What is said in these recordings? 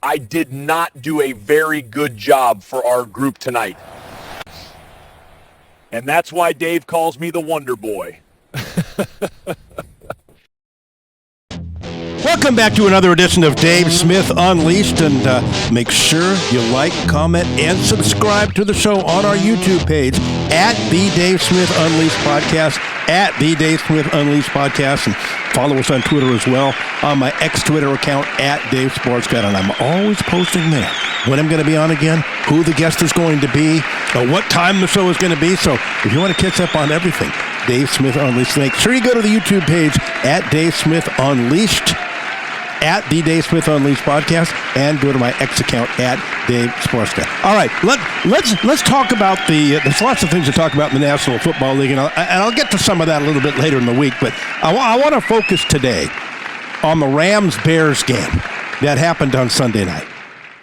I did not do a very good job for our group tonight. And that's why Dave calls me the Wonder Boy. Welcome back to another edition of Dave Smith Unleashed, and make sure you like, comment, and subscribe to the show on our YouTube page at The Dave Smith Unleashed Podcast, at The Dave Smith Unleashed Podcast, and follow us on Twitter as well, on my ex-Twitter account, at Dave Sportscat, and I'm always posting there when I'm going to be on again, who the guest is going to be, or what time the show is going to be. So if you want to catch up on everything, Dave Smith Unleashed, make sure you go to the YouTube page at Dave Smith Unleashed, at the Dave Smith Unleashed Podcast, and go to my X account at Dave Sportscat. All right, let's talk about there's lots of things to talk about in the National Football League, and I'll get to some of that a little bit later in the week, but I want to focus today on the Rams-Bears game that happened on Sunday night.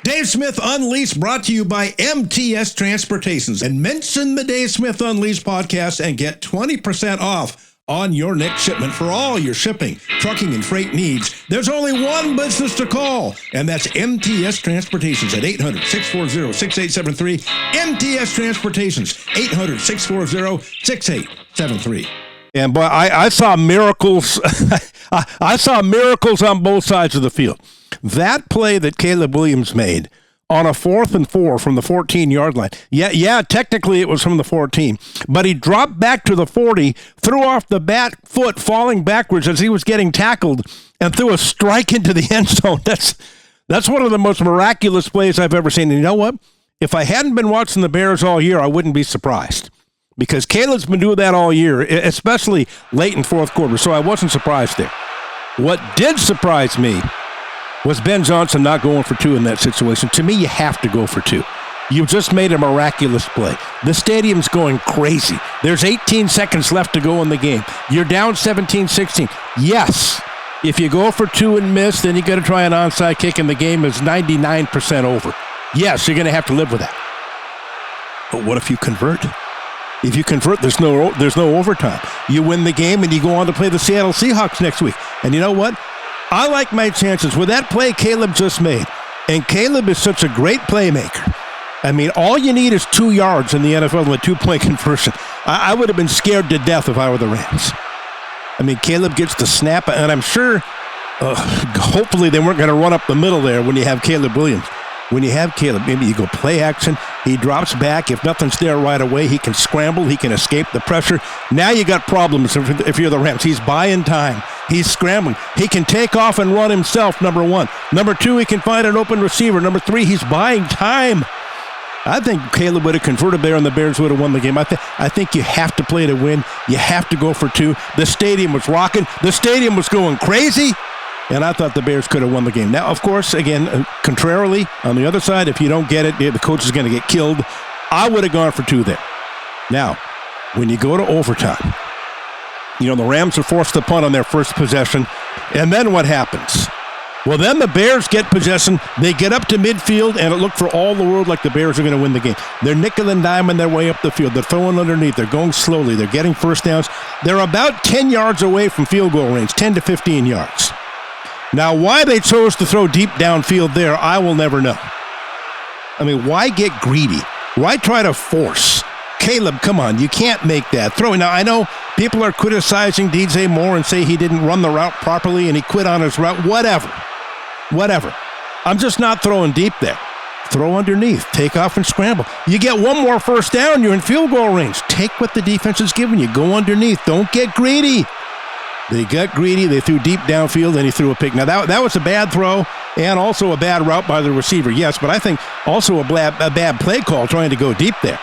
Dave Smith Unleashed brought to you by MTS Transportations, and mention the Dave Smith Unleashed Podcast and get 20% off on your next shipment for all your shipping, trucking, and freight needs. There's only one business to call, and that's MTS Transportations at 800-640-6873. MTS Transportations, 800-640-6873. And boy, I saw miracles. I saw miracles on both sides of the field. That play that Kyren Williams made on a 4th and 4 from the 14-yard line. Yeah, technically it was from the 14, but he dropped back to the 40, threw off the back foot, falling backwards as he was getting tackled, and threw a strike into the end zone. That's one of the most miraculous plays I've ever seen. And you know what? If I hadn't been watching the Bears all year, I wouldn't be surprised, because Caleb's been doing that all year, especially late in fourth quarter, so I wasn't surprised there. What did surprise me was Ben Johnson not going for 2 in that situation. To me, you have to go for 2. You just made a miraculous play. The stadium's going crazy. There's 18 seconds left to go in the game. You're down 17-16. Yes, if you go for 2 and miss, then you got to try an onside kick, and the game is 99% over. Yes, you're going to have to live with that. But what if you convert? If you convert, there's no overtime. You win the game, and you go on to play the Seattle Seahawks next week. And you know what? I like my chances with that play Caleb just made. And Caleb is such a great playmaker. I mean, all you need is 2 yards in the NFL with 2-point conversion. I would have been scared to death if I were the Rams. I mean, Caleb gets the snap, and I'm sure, hopefully they weren't going to run up the middle there when you have Kyren Williams. When you have Caleb, maybe you go play action, he drops back. If nothing's there right away, he can scramble, he can escape the pressure. Now you got problems if you're the Rams. He's buying time. He's scrambling. He can take off and run himself, number 1. Number 2, he can find an open receiver. Number 3, he's buying time. I think Caleb would have converted there and the Bears would have won the game. I think you have to play to win. You have to go for 2. The stadium was rocking. The stadium was going crazy. And I thought the Bears could have won the game. Now, of course, again, contrarily, on the other side, if you don't get it, the coach is going to get killed. I would have gone for 2 there. Now, when you go to overtime, the Rams are forced to punt on their first possession. And then what happens? Well, then the Bears get possession. They get up to midfield, and it looked for all the world like the Bears are going to win the game. They're nickel and diming their way up the field. They're throwing underneath. They're going slowly. They're getting first downs. They're about 10 yards away from field goal range, 10 to 15 yards. Now, why they chose to throw deep downfield there, I will never know. I mean, why get greedy? Why try to force? Caleb, come on, you can't make that throw. Now, I know people are criticizing DJ Moore and say he didn't run the route properly and he quit on his route. Whatever. I'm just not throwing deep there. Throw underneath. Take off and scramble. You get one more first down, you're in field goal range. Take what the defense is giving you. Go underneath. Don't get greedy. They got greedy. They threw deep downfield, and he threw a pick. Now, that was a bad throw and also a bad route by the receiver, yes, but I think also a bad play call trying to go deep there.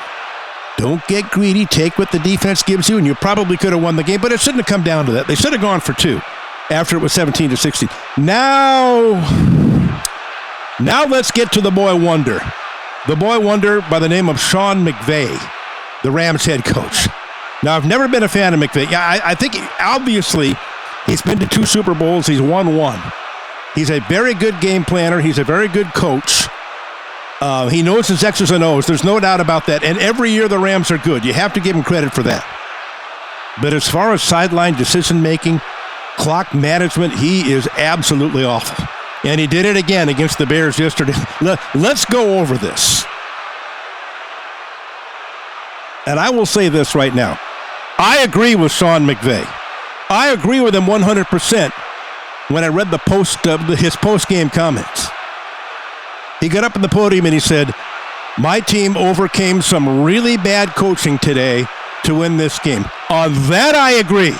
Don't get greedy. Take what the defense gives you, and you probably could have won the game, but it shouldn't have come down to that. They should have gone for 2 after it was 17-16. Now let's get to the boy wonder. The boy wonder by the name of Sean McVay, the Rams head coach. Now, I've never been a fan of McVay. Yeah, I think, obviously, he's been to 2 Super Bowls. He's won 1. He's a very good game planner. He's a very good coach. He knows his X's and O's. There's no doubt about that. And every year the Rams are good. You have to give him credit for that. But as far as sideline decision-making, clock management, he is absolutely awful. And he did it again against the Bears yesterday. Let's go over this. And I will say this right now. I agree with Sean McVay. I agree with him 100% when I read his post-game comments. He got up in the podium and he said, my team overcame some really bad coaching today to win this game. On that, I agree.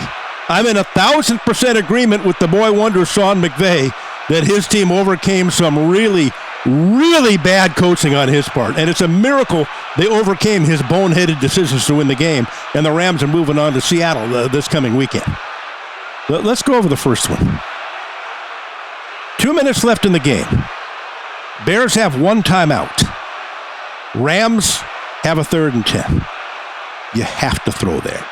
I'm in 1,000% agreement with the boy wonder, Sean McVay, that his team overcame some really, really bad coaching on his part. And it's a miracle they overcame his boneheaded decisions to win the game. And the Rams are moving on to Seattle this coming weekend. Let's go over the first one. 2 minutes left in the game. Bears have one timeout. Rams have a 3rd and 10. You have to throw there.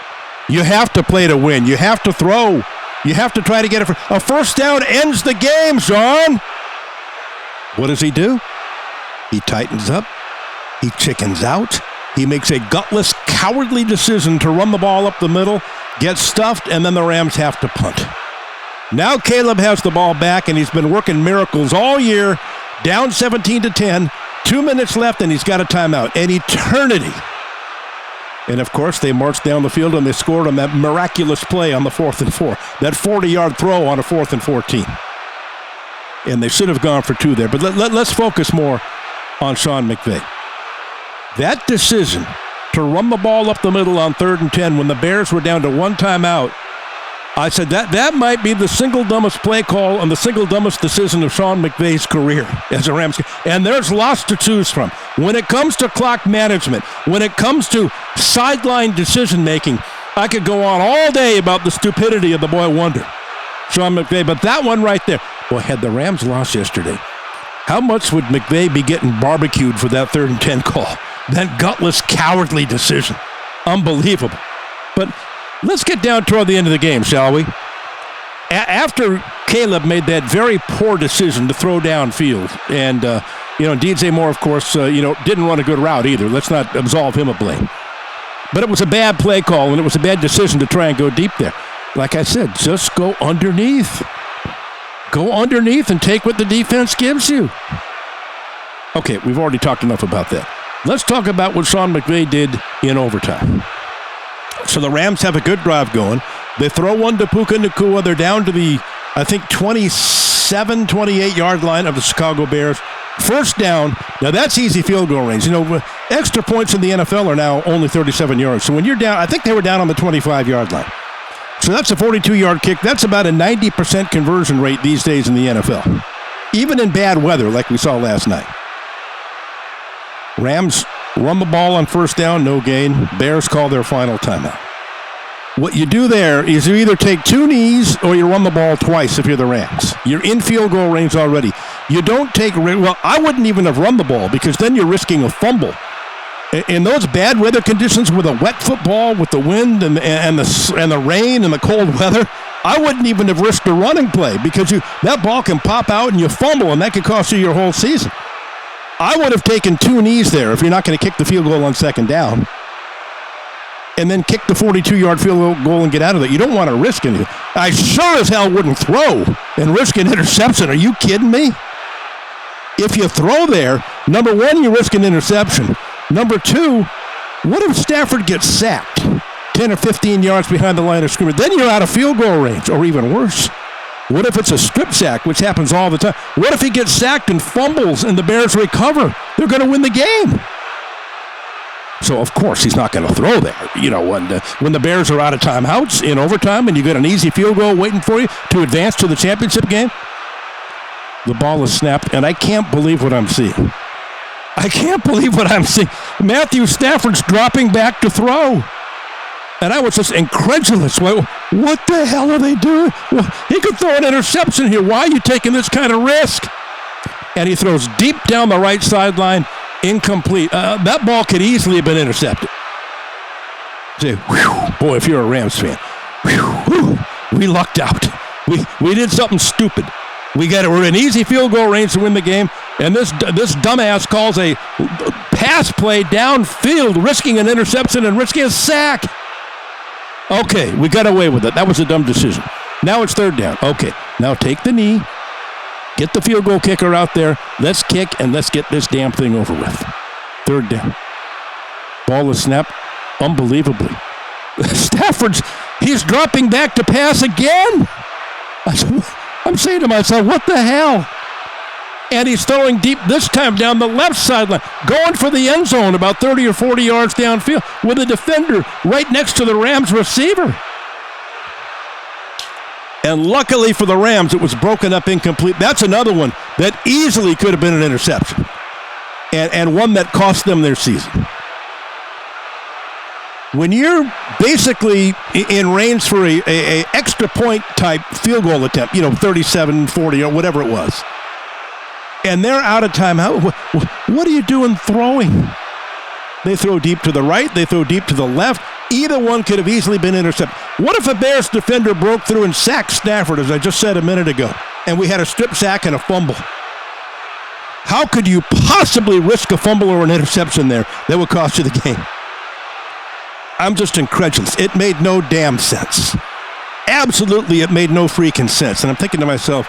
You have to play to win. You have to throw. You have to try to get a first down ends the game, Sean. What does he do? He tightens up. He chickens out. He makes a gutless, cowardly decision to run the ball up the middle, get stuffed, and then the Rams have to punt. Now Caleb has the ball back, and he's been working miracles all year. Down 17-10, 2 minutes left, and he's got a timeout. An eternity. And, of course, they marched down the field, and they scored on that miraculous play on the 4th and 4. That 40-yard throw on a 4th and 14. And they should have gone for 2 there. But let's focus more on Sean McVay. That decision to run the ball up the middle on 3rd and 10 when the Bears were down to one timeout, I said that might be the single dumbest play call and the single dumbest decision of Sean McVay's career as a Rams. And there's lots to choose from. When it comes to clock management, when it comes to sideline decision-making, I could go on all day about the stupidity of the boy wonder, Sean McVay. But that one right there, boy, had the Rams lost yesterday, how much would McVay be getting barbecued for that 3rd and 10 call? That gutless, cowardly decision. Unbelievable. But let's get down toward the end of the game, shall we? After Caleb made that very poor decision to throw downfield, and DJ Moore, of course, didn't run a good route either. Let's not absolve him of blame. But it was a bad play call, and it was a bad decision to try and go deep there. Like I said, just go underneath. Go underneath and take what the defense gives you. Okay, we've already talked enough about that. Let's talk about what Sean McVay did in overtime. So the Rams have a good drive going. They throw one to Puka Nacua. They're down to the, 27, 28-yard line of the Chicago Bears. First down. Now, that's easy field goal range. Extra points in the NFL are now only 37 yards. So when you're down, I think they were down on the 25-yard line. So that's a 42-yard kick. That's about a 90% conversion rate these days in the NFL. Even in bad weather like we saw last night. Rams run the ball on first down, no gain. Bears call their final timeout. What you do there is you either take 2 knees or you run the ball twice if you're the Rams. You're in field goal range already. You don't take, I wouldn't even have run the ball because then you're risking a fumble. In those bad weather conditions with a wet football, with the wind and the rain and the cold weather, I wouldn't even have risked a running play because that ball can pop out and you fumble and that could cost you your whole season. I would have taken 2 knees there if you're not going to kick the field goal on second down. And then kick the 42-yard field goal and get out of it. You don't want to risk anything. I sure as hell wouldn't throw and risk an interception. Are you kidding me? If you throw there, number one, you risk an interception. Number 2, what if Stafford gets sacked 10 or 15 yards behind the line of scrimmage? Then you're out of field goal range, or even worse. What if it's a strip sack, which happens all the time? What if he gets sacked and fumbles and the Bears recover? They're going to win the game. So, of course, he's not going to throw there. When the Bears are out of timeouts in overtime and you got an easy field goal waiting for you to advance to the championship game, the ball is snapped, and I can't believe what I'm seeing. Matthew Stafford's dropping back to throw. And I was just incredulous. What the hell are they doing? Well, he could throw an interception here. Why are you taking this kind of risk? And he throws deep down the right sideline, incomplete. That ball could easily have been intercepted. Say, boy, if you're a Rams fan, we lucked out. We did something stupid. We're in easy field goal range to win the game, and this dumbass calls a pass play downfield, risking an interception and risking a sack. Okay, we got away with it. That was a dumb decision. Now it's third down. Okay, now take the knee. Get the field goal kicker out there. Let's kick and let's get this damn thing over with. Third down. Ball is snapped unbelievably. Stafford's, he's dropping back to pass again. I'm saying to myself, what the hell? And he's throwing deep this time down the left sideline, going for the end zone about 30 or 40 yards downfield with a defender right next to the Rams receiver. And luckily for the Rams, it was broken up incomplete. That's another one that easily could have been an interception. And one that cost them their season. When you're basically in range for a extra point type field goal attempt, 37, 40, or whatever it was, and they're out of time, what are you doing throwing? They throw deep to the right, they throw deep to the left. Either one could have easily been intercepted. What if a Bears defender broke through and sacked Stafford, as I just said a minute ago, and we had a strip sack and a fumble? How could you possibly risk a fumble or an interception there that would cost you the game? I'm just incredulous. It made no damn sense. Absolutely, it made no freaking sense. And I'm thinking to myself,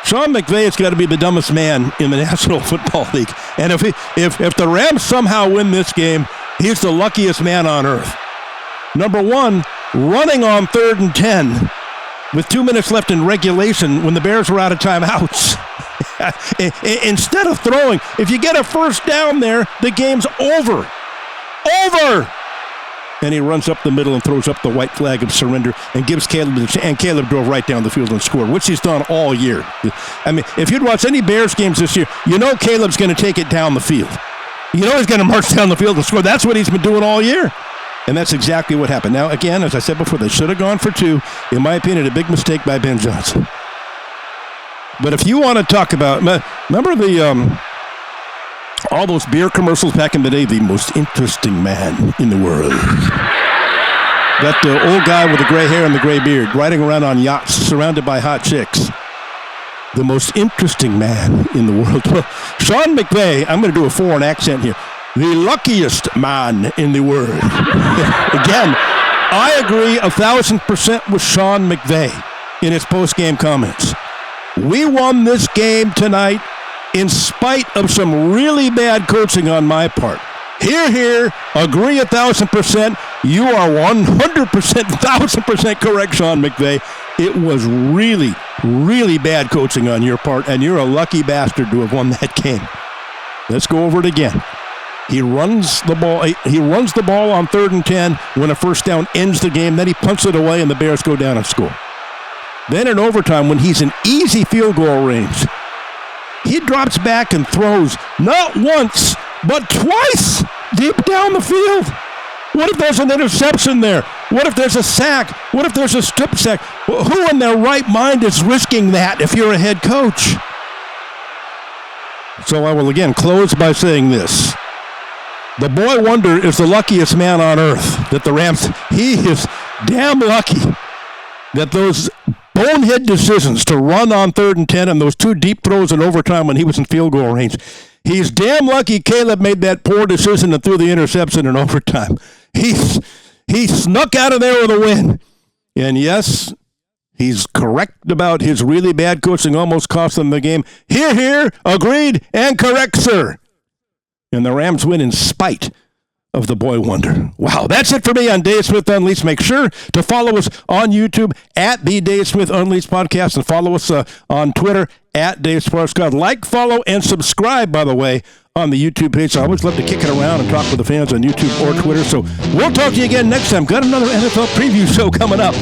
Sean McVay has got to be the dumbest man in the National Football League. And if the Rams somehow win this game, he's the luckiest man on earth. Number one, running on 3rd and 10 with 2 minutes left in regulation when the Bears were out of timeouts. Instead of throwing, if you get a first down there, the game's over. Over! And he runs up the middle and throws up the white flag of surrender and gives Caleb the chance. And Caleb drove right down the field and scored, which he's done all year. I mean, if you'd watch any Bears games this year, Caleb's going to take it down the field. He's going to march down the field and score. That's what he's been doing all year. And that's exactly what happened. Now, again, as I said before, they should have gone for 2. In my opinion, a big mistake by Ben Johnson. But if you want to talk about, remember all those beer commercials back in the day, the most interesting man in the world. That old guy with the gray hair and the gray beard riding around on yachts surrounded by hot chicks. The most interesting man in the world. Well, Sean McVay, I'm going to do a foreign accent here. The luckiest man in the world. Again, I agree 1,000% with Sean McVay in his post-game comments. We won this game tonight in spite of some really bad coaching on my part. Here, agree 1,000%. You are 100%, 1,000% correct, Sean McVay. It was really, really bad coaching on your part, and you're a lucky bastard to have won that game. Let's go over it again. He runs the ball on 3rd and 10 when a first down ends the game. Then he punts it away, and the Bears go down and score. Then in overtime, when he's in easy field goal range, he drops back and throws not once, but twice deep down the field. What if there's an interception there? What if there's a sack? What if there's a strip sack? Who in their right mind is risking that if you're a head coach? So I will again close by saying this. The boy wonder is the luckiest man on earth that the Rams, he is damn lucky that those bonehead decisions to run on 3rd and 10 and those 2 deep throws in overtime when he was in field goal range. He's damn lucky Caleb made that poor decision and threw the interception in overtime. He snuck out of there with a win. And yes, he's correct about his really bad coaching almost cost them the game. Here, agreed and correct, sir. And the Rams win in spite of the boy wonder. Wow, that's it for me on Dave Smith Unleashed. Make sure to follow us on YouTube at the Dave Smith Unleashed Podcast and follow us on Twitter at Dave Sports God. Like, follow, and subscribe, by the way, on the YouTube page. I always love to kick it around and talk with the fans on YouTube or Twitter. So we'll talk to you again next time. Got another NFL preview show coming up.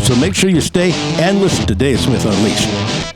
So make sure you stay and listen to Dave Smith Unleashed.